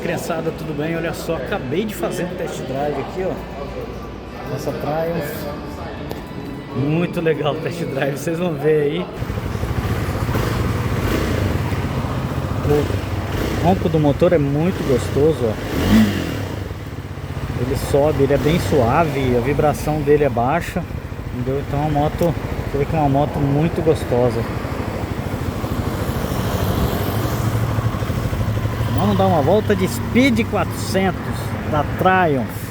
criançada, tudo bem? Olha só, acabei de fazer um test drive aqui, ó. Essa Triumph. Muito legal o test drive, vocês vão ver aí. O ronco do motor é muito gostoso, ó. Ele sobe, ele é bem suave, a vibração dele é baixa, entendeu? Então é uma moto, você vê que é uma moto muito gostosa. Vamos dar uma volta de Speed 400 da Triumph.